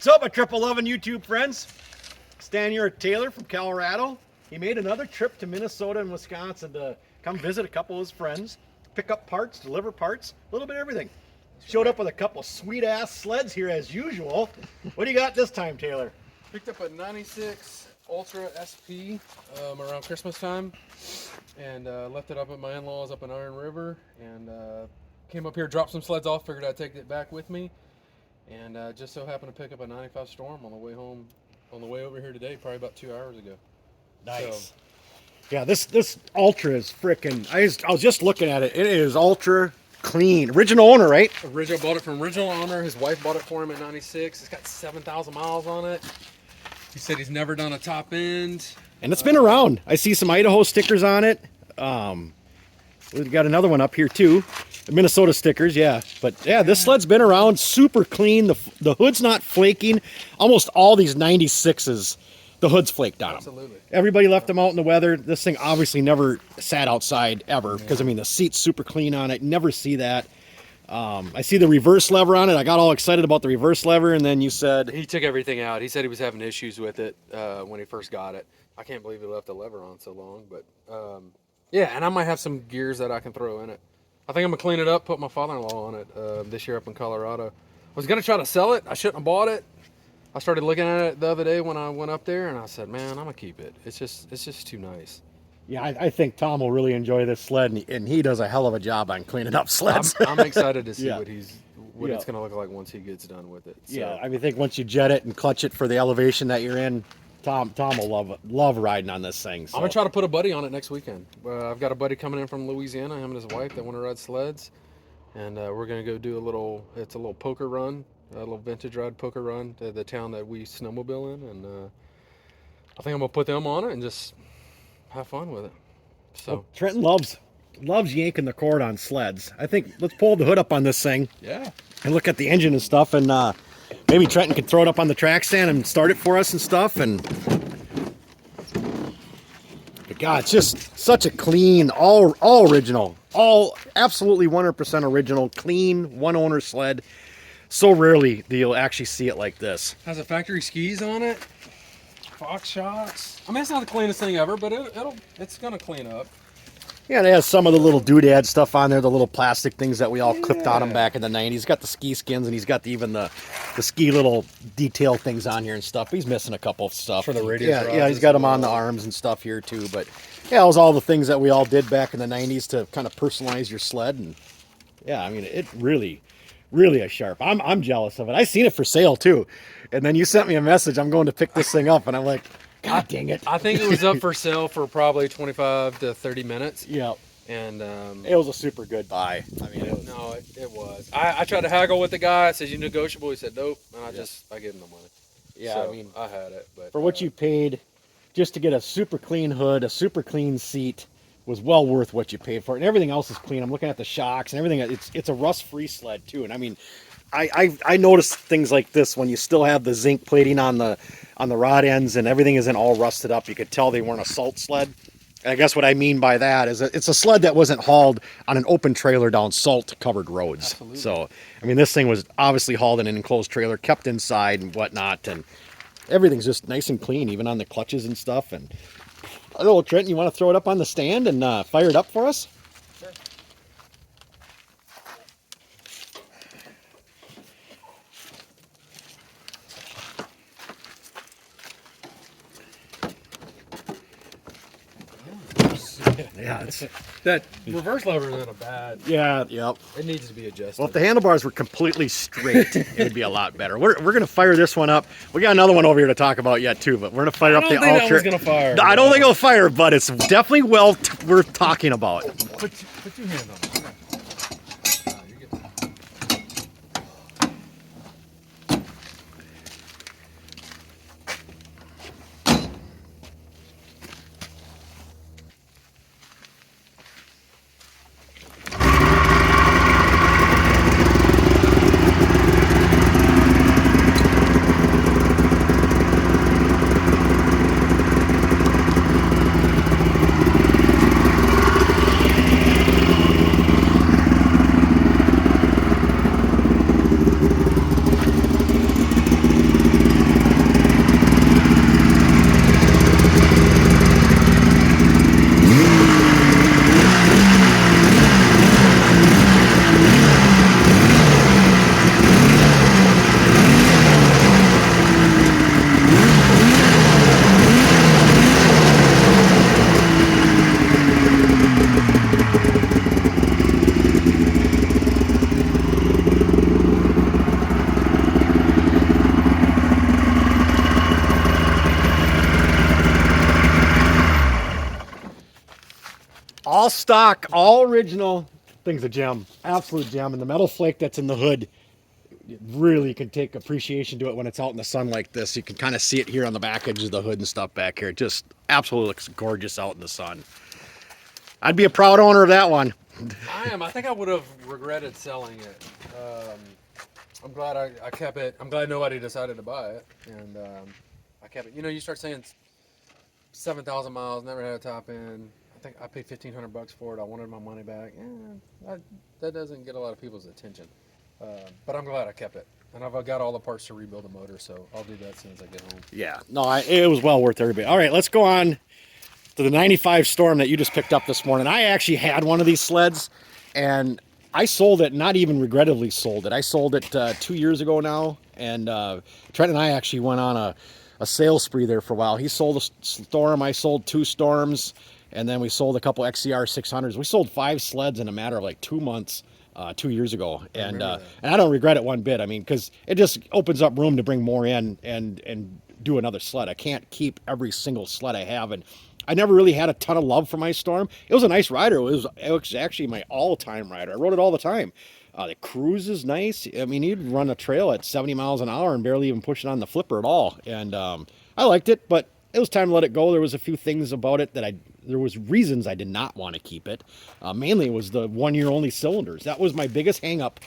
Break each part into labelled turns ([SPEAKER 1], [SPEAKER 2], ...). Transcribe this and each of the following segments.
[SPEAKER 1] What's up, my 1111 YouTube friends? Stan here at Taylor from Colorado. He made another trip to Minnesota and Wisconsin to come visit a couple of his friends, pick up parts, deliver parts, a little bit of everything. Showed up with a couple sweet-ass sleds here as usual. What do you got this time, Taylor?
[SPEAKER 2] Picked up a 96 Ultra SP around Christmas time and left it up at my in-laws up in Iron River, and came up here, dropped some sleds off, figured I'd take it back with me, and just so happened to pick up a 95 Storm on the way home, on the way over here today, probably about 2 hours ago.
[SPEAKER 1] Nice.
[SPEAKER 2] So,
[SPEAKER 1] yeah, this Ultra is freaking, I was just looking at it. It is ultra clean. Original owner, right?
[SPEAKER 2] Bought it from original owner. His wife bought it for him at 96. It's got 7,000 miles on it. He said he's never done a top end.
[SPEAKER 1] And it's been around. I see some Idaho stickers on it. We've got another one up here too. The Minnesota stickers, yeah. But yeah, this sled's been around, super clean. The hood's not flaking. Almost all these 96s, the hood's flaked on them.
[SPEAKER 2] Absolutely.
[SPEAKER 1] Everybody left them out in the weather. This thing obviously never sat outside ever, because I mean the seat's super clean on it. Never see that. I see the reverse lever on it. I got all excited about the reverse lever, and then you said
[SPEAKER 2] he took everything out. He said he was having issues with it when he first got it. I can't believe he left the lever on so long, but yeah, and I might have some gears that I can throw in it. I think I'm gonna clean it up, put my father-in-law on it this year up in Colorado. I was gonna try to sell it. I shouldn't have bought it. I started looking at it the other day when I went up there, and I said, man, I'm gonna keep it. It's just too nice.
[SPEAKER 1] yeah, I think Tom will really enjoy this sled, and he does a hell of a job on cleaning up sleds.
[SPEAKER 2] I'm excited to see
[SPEAKER 1] Yeah.
[SPEAKER 2] what it's gonna look like once he gets done with it. So.
[SPEAKER 1] Yeah, I mean, I think once you jet it and clutch it for the elevation that you're in, Tom will love riding on this thing. So.
[SPEAKER 2] I'm gonna try to put a buddy on it next weekend. I've got a buddy coming in from Louisiana, him and his wife, that want to ride sleds, and we're gonna go do it's a little poker run, a little vintage ride poker run to the town that we snowmobile in, and I think I'm gonna put them on it and just have fun with it. So
[SPEAKER 1] Well, Trenton loves yanking the cord on sleds. I think let's pull the hood up on this thing.
[SPEAKER 2] yeah,
[SPEAKER 1] And look at the engine and stuff, and maybe Trenton could throw it up on the track stand and start it for us and stuff. And but God, it's just such a clean, all original, all absolutely 100% original, clean, one owner sled. So rarely do you'll actually see it like this.
[SPEAKER 2] has a factory skis on it, Fox shocks. I mean, it's not the cleanest thing ever, but it's gonna clean up.
[SPEAKER 1] Yeah, and it has some of the little doodad stuff on there, the little plastic things that we all clipped on him back in the 90s. He's got the ski skins, and he's got even the ski little detail things on here and stuff. He's missing a couple of stuff.
[SPEAKER 2] For the radius rods
[SPEAKER 1] yeah, he's got them on the arms and stuff here too. But yeah, it was all the things that we all did back in the 90s to kind of personalize your sled. And yeah, I mean, it really a sharp. I'm jealous of it. I seen it for sale too. And then you sent me a message, I'm going to pick this thing up, and I'm like, God dang it.
[SPEAKER 2] I think it was up for sale for probably 25 to 30 minutes.
[SPEAKER 1] Yeah.
[SPEAKER 2] And
[SPEAKER 1] it was a super good buy. I mean, it
[SPEAKER 2] was. I tried to haggle with the guy. I said, you negotiable? He said, nope. And I gave him the money.
[SPEAKER 1] Yeah,
[SPEAKER 2] So,
[SPEAKER 1] I mean,
[SPEAKER 2] I had it. But
[SPEAKER 1] for what you paid just to get a super clean hood, a super clean seat, was well worth what you paid for it. And everything else is clean. I'm looking at the shocks and everything. It's a rust-free sled too. And I mean, I noticed things like this when you still have the zinc plating on the rod ends and everything isn't all rusted up. You could tell they weren't a salt sled. And I guess what I mean by that is that it's a sled that wasn't hauled on an open trailer down salt-covered roads.
[SPEAKER 2] Absolutely.
[SPEAKER 1] So, I mean, this thing was obviously hauled in an enclosed trailer, kept inside and whatnot, and everything's just nice and clean, even on the clutches and stuff. And I don't know, Trenton, you want to throw it up on the stand and fire it up for us?
[SPEAKER 2] Sure.
[SPEAKER 1] Yeah, it's
[SPEAKER 2] that reverse lever isn't a bad.
[SPEAKER 1] yeah, yep.
[SPEAKER 2] It needs to be adjusted.
[SPEAKER 1] Well, if the handlebars were completely straight, it would be a lot better. We're gonna fire this one up. We got another one over here to talk about yet too, but we're gonna fire up the
[SPEAKER 2] I don't think that
[SPEAKER 1] Ultra.
[SPEAKER 2] one's gonna fire.
[SPEAKER 1] I don't think it'll fire, but it's definitely worth talking about.
[SPEAKER 2] Put your hand on it. You're good.
[SPEAKER 1] stock, all original. Thing's a gem, absolute gem. And the metal flake that's in the hood really can take appreciation to it when it's out in the sun like this. You can kind of see it here on the back edge of the hood and stuff back here. It just absolutely looks gorgeous out in the sun. I'd be a proud owner of that one.
[SPEAKER 2] I am. I think I would have regretted selling it. I'm glad I kept it. I'm glad nobody decided to buy it, and I kept it. You know, you start saying 7,000 miles, never had a top end. I think I paid $1,500 for it. I wanted my money back. That doesn't get a lot of people's attention. But I'm glad I kept it, and I've got all the parts to rebuild the motor, so I'll do that as soon as I get home.
[SPEAKER 1] Yeah, no, it was well worth everybody. All right, let's go on to the 95 Storm that you just picked up this morning. I actually had one of these sleds, and I sold it, not even regrettably sold it. I sold it 2 years ago now, and Trent and I actually went on a sales spree there for a while. He sold a Storm, I sold 2 Storms, and then we sold a couple XCR 600s. We sold 5 sleds in a matter of like 2 months 2 years ago, and I don't regret it one bit. I mean, because it just opens up room to bring more in and do another sled. I can't keep every single sled I have, and I never really had a ton of love for my Storm. It was a nice rider. It was actually my all-time rider. I rode it all the time. The cruise is nice. I mean, you'd run a trail at 70 miles an hour and barely even push it on the flipper at all. And I liked it, but it was time to let it go. There was a few things about it that there was reasons I did not want to keep it. Mainly it was the 1 year only cylinders. That was my biggest hang up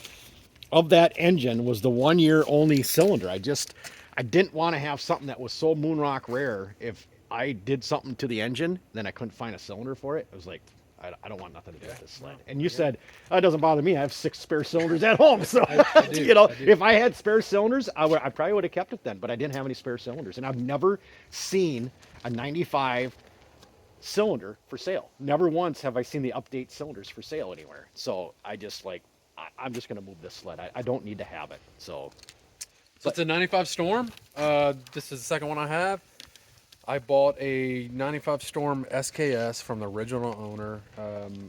[SPEAKER 1] of that engine, was the 1 year only cylinder. I didn't want to have something that was so moonrock rare. If I did something to the engine, then I couldn't find a cylinder for it. I was like, I don't want nothing to do with this sled. And you said, it doesn't bother me. I have 6 spare cylinders at home. So, I do. If I had spare cylinders, I probably would have kept it then, but I didn't have any spare cylinders. And I've never seen a 95 cylinder for sale. Never once have I seen the update cylinders for sale anywhere. So I'm just going to move this sled. I don't need to have it. So
[SPEAKER 2] it's a 95 Storm. This is the second one I have. I bought a 95 Storm SKS from the original owner.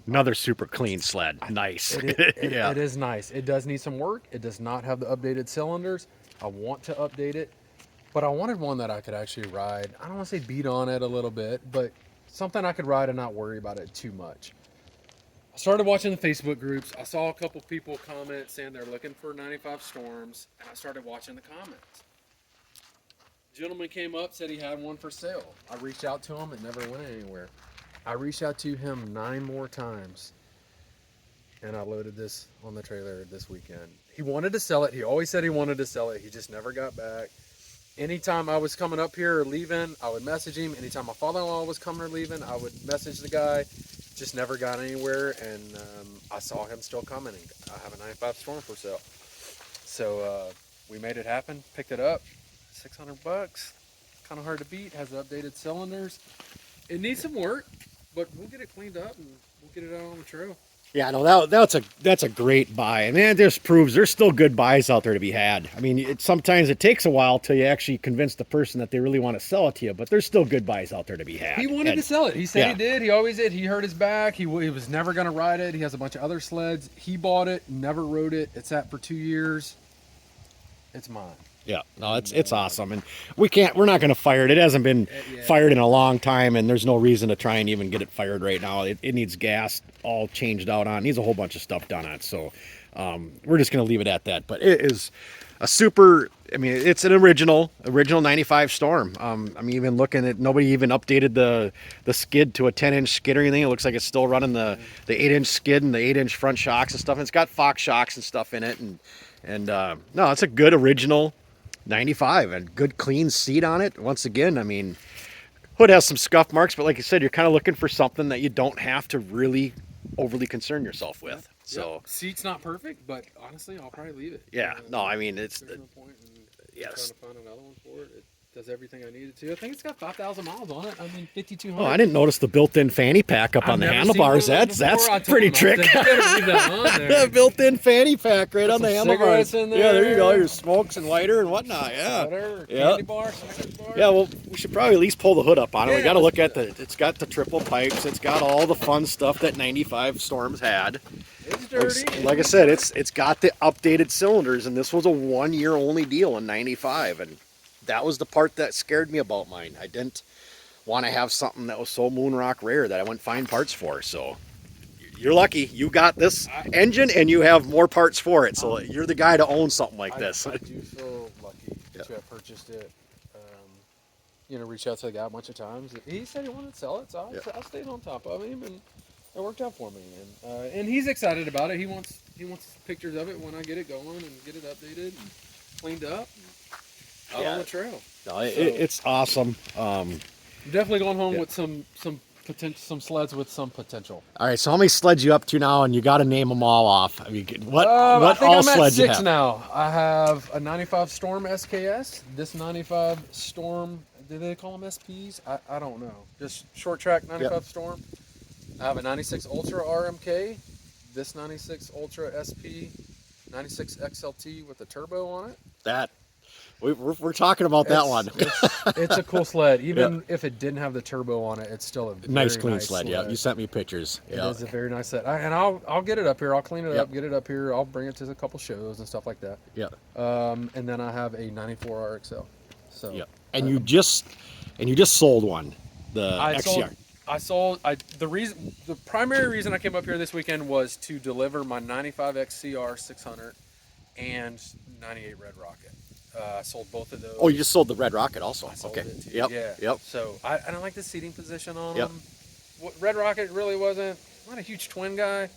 [SPEAKER 1] Another super clean sled. Nice.
[SPEAKER 2] It is nice. It does need some work. It does not have the updated cylinders. I want to update it, but I wanted one that I could actually ride. I don't want to say beat on it a little bit, but something I could ride and not worry about it too much. I started watching the Facebook groups. I saw a couple people comment saying they're looking for 95 Storms, and I started watching the comments. Gentleman came up, said he had one for sale. I reached out to him. It never went anywhere. I reached out to him 9 more times, and I loaded this on the trailer this weekend. He wanted to sell it. He always said he wanted to sell it. He just never got back. Anytime I was coming up here or leaving, I would message him. Anytime my father-in-law was coming or leaving, I would message the guy. Just never got anywhere, and I saw him still coming. I have a 95 Storm for sale. So we made it happen, picked it up. $600, kind of hard to beat. Has updated cylinders. It needs some work, but we'll get it cleaned up and we'll get it out on the trail.
[SPEAKER 1] Yeah, no, that's a great buy, and that just proves there's still good buys out there to be had. I mean, sometimes it takes a while till you actually convince the person that they really want to sell it to you, but there's still good buys out there to be had.
[SPEAKER 2] He wanted to sell it. He said he did. He always did. He hurt his back. He was never going to ride it. He has a bunch of other sleds. He bought it, never rode it. It sat for 2 years. It's mine.
[SPEAKER 1] Yeah, no, it's awesome, and we're not going to fire it. It hasn't been fired in a long time, and there's no reason to try and even get it fired right now. It needs gas all changed out on. It needs a whole bunch of stuff done on it. So we're just going to leave it at that. But it is a super. I mean, it's an original 95 Storm. I'm even looking at, nobody even updated the skid to a 10-inch skid or anything. It looks like it's still running the 8-inch skid and the 8-inch front shocks and stuff. And it's got Fox shocks and stuff in it, and no, it's a good original 95 and good clean seat on it. Once again, I mean, hood has some scuff marks, but like I said, you're kind of looking for something that you don't have to really overly concern yourself with. So
[SPEAKER 2] seat's not perfect, but honestly, I'll probably leave it.
[SPEAKER 1] Yeah, no, I mean, it's
[SPEAKER 2] there's no point in
[SPEAKER 1] yes.
[SPEAKER 2] trying to find another one for it. It does everything I need it to. I think it's got 5,000 miles on it. I mean, 5,200.
[SPEAKER 1] Oh, I didn't notice the built-in fanny pack up on the handlebars. That's pretty trick. The built-in fanny pack right on the handlebars.
[SPEAKER 2] In there.
[SPEAKER 1] Yeah, there you go. Your smokes and lighter and whatnot. Yeah.
[SPEAKER 2] Whatever. Candy bar, Snickers bar.
[SPEAKER 1] Yeah, well, we should probably at least pull the hood up on it. We got to look at it's got the triple pipes. It's got all the fun stuff that 95 Storms had.
[SPEAKER 2] It's dirty.
[SPEAKER 1] Like I said, it's got the updated cylinders, and this was a 1 year only deal in 95, and that was the part that scared me about mine. I didn't want to have something that was so moonrock rare that I wouldn't find parts for. So you're lucky. You got this engine and you have more parts for it. So you're the guy to own something like this.
[SPEAKER 2] I do feel lucky to have purchased it. You know, reached out to the guy a bunch of times. He said he wanted to sell it, so I stayed on top of him, and it worked out for me. And he's excited about it. He wants pictures of it when I get it going and get it updated and cleaned up and out on the trail.
[SPEAKER 1] No, it's awesome.
[SPEAKER 2] I'm definitely going home with some sleds with some potential.
[SPEAKER 1] All right, so how many sleds you up to now? And you got to name them all off. I mean, what
[SPEAKER 2] I think
[SPEAKER 1] all
[SPEAKER 2] I'm at
[SPEAKER 1] sleds you
[SPEAKER 2] 6
[SPEAKER 1] have?
[SPEAKER 2] now. I have a 95 Storm SKS. This 95 Storm, do they call them SPs? I don't know. Just short track 95 Storm. I have a 96 Ultra RMK. This 96 Ultra SP, 96 XLT with a turbo on it.
[SPEAKER 1] That we're talking about that one.
[SPEAKER 2] It's a cool sled. Even if it didn't have the turbo on it, it's still a very
[SPEAKER 1] nice clean sled. Yeah, you sent me pictures.
[SPEAKER 2] It is a very nice sled. And I'll get it up here. I'll clean it up, get it up here. I'll bring it to a couple shows and stuff like that.
[SPEAKER 1] Yeah.
[SPEAKER 2] And then I have a 94 RXL. So.
[SPEAKER 1] Yeah. And you just sold one, the XCR.
[SPEAKER 2] The primary reason I came up here this weekend was to deliver my 95 XCR 600 and 98 Red Rocket. I sold both of those.
[SPEAKER 1] Oh, you just sold the Red Rocket also.
[SPEAKER 2] I sold it too.
[SPEAKER 1] Yep.
[SPEAKER 2] Yeah.
[SPEAKER 1] Yep.
[SPEAKER 2] So I don't like the seating position on them. Red Rocket really wasn't. I'm not a huge twin guy.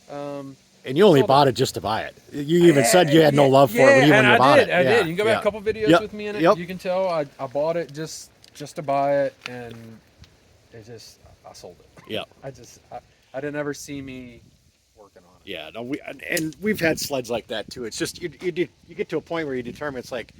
[SPEAKER 1] And you only bought it just to buy it. You even said you had no love for it when you bought it.
[SPEAKER 2] I did. You can go back a couple videos with me in it. You can tell I bought it just to buy it, and I sold it.
[SPEAKER 1] Yeah.
[SPEAKER 2] I didn't ever see me working on it.
[SPEAKER 1] Yeah, no, we've had sleds like that too. It's just you get to a point where you determine it's like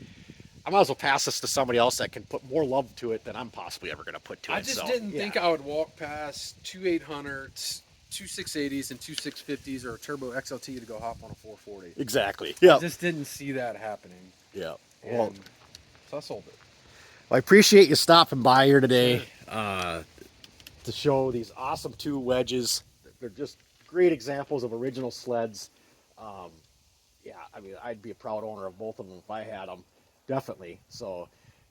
[SPEAKER 1] I might as well pass this to somebody else that can put more love to it than I'm possibly ever going to put to it.
[SPEAKER 2] I just didn't think I would walk past 2 800s, 2 680s, and 2 650s or a turbo XLT to go hop on a 440.
[SPEAKER 1] Exactly. Yeah.
[SPEAKER 2] I just didn't see that happening.
[SPEAKER 1] Yeah.
[SPEAKER 2] Well, so I sold it.
[SPEAKER 1] Well, I appreciate you stopping by here today to show these awesome 2 wedges. They're just great examples of original sleds. Yeah, I mean, I'd be a proud owner of both of them if I had them, definitely. So,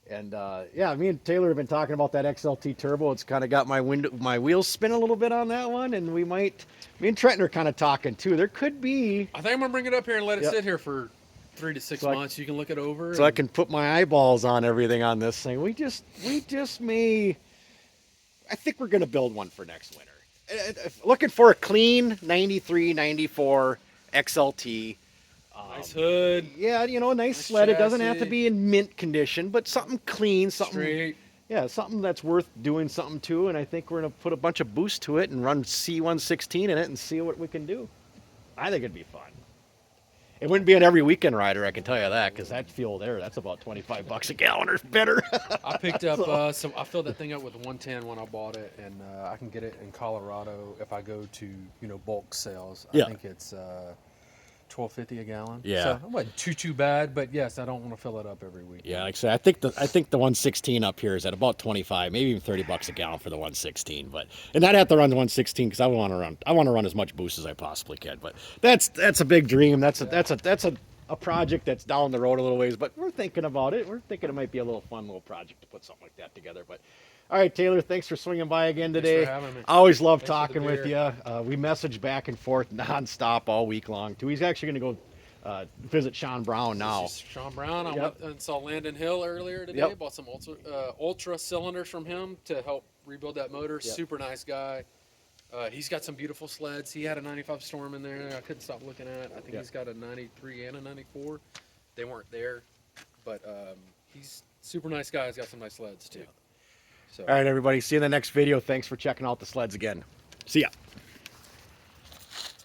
[SPEAKER 1] and yeah, me and Taylor have been talking about that XLT turbo. It's kind of got my wheels spin a little bit on that one, and me and Trenton are kind of talking too. There could be.
[SPEAKER 2] I think I'm gonna bring it up here and let it sit here for 3 to 6 months. You can look it over.
[SPEAKER 1] So I can put my eyeballs on everything on this thing. We just may. I think we're gonna build one for next winter. Looking for a clean 93, 94 XLT.
[SPEAKER 2] Nice hood.
[SPEAKER 1] Yeah, nice sled.
[SPEAKER 2] Chassis.
[SPEAKER 1] It doesn't have to be in mint condition, but something clean, something
[SPEAKER 2] straight.
[SPEAKER 1] Yeah, something that's worth doing something to. And I think we're gonna put a bunch of boost to it and run C116 in it and see what we can do. I think it'd be fun. It wouldn't be an every weekend rider, I can tell you that, because that fuel that's about $25 a gallon or better.
[SPEAKER 2] I picked up I filled that thing up with 110 when I bought it, and I can get it in Colorado if I go to bulk sales. I think it's $12.50 a gallon.
[SPEAKER 1] Yeah,
[SPEAKER 2] so it wasn't too bad, but yes, I don't want to fill it up every week.
[SPEAKER 1] Yeah, like I said, I think the 116 up here is at about 25, maybe even $30 a gallon for the 116. And I'd have to run the 116 because I want to run as much boost as I possibly can. But that's a big dream. That's a project that's down the road a little ways. But we're thinking about it. We're thinking it might be a little fun little project to put something like that together. But all right, Taylor, thanks for swinging by again today.
[SPEAKER 2] Thanks for having me.
[SPEAKER 1] I always love talking with you. We message back and forth nonstop all week long too. He's actually going to go visit Sean Brown now.
[SPEAKER 2] This is Sean Brown. I went and saw Landon Hill earlier today. Bought some ultra cylinders from him to help rebuild that motor. Super nice guy. He's got some beautiful sleds. He had a 95 Storm in there I couldn't stop looking at. I think he's got a 93 and a 94. They weren't there, but he's super nice guy. He's got some nice sleds too. So.
[SPEAKER 1] All right, everybody. See you in the next video. Thanks for checking out the sleds again. See ya.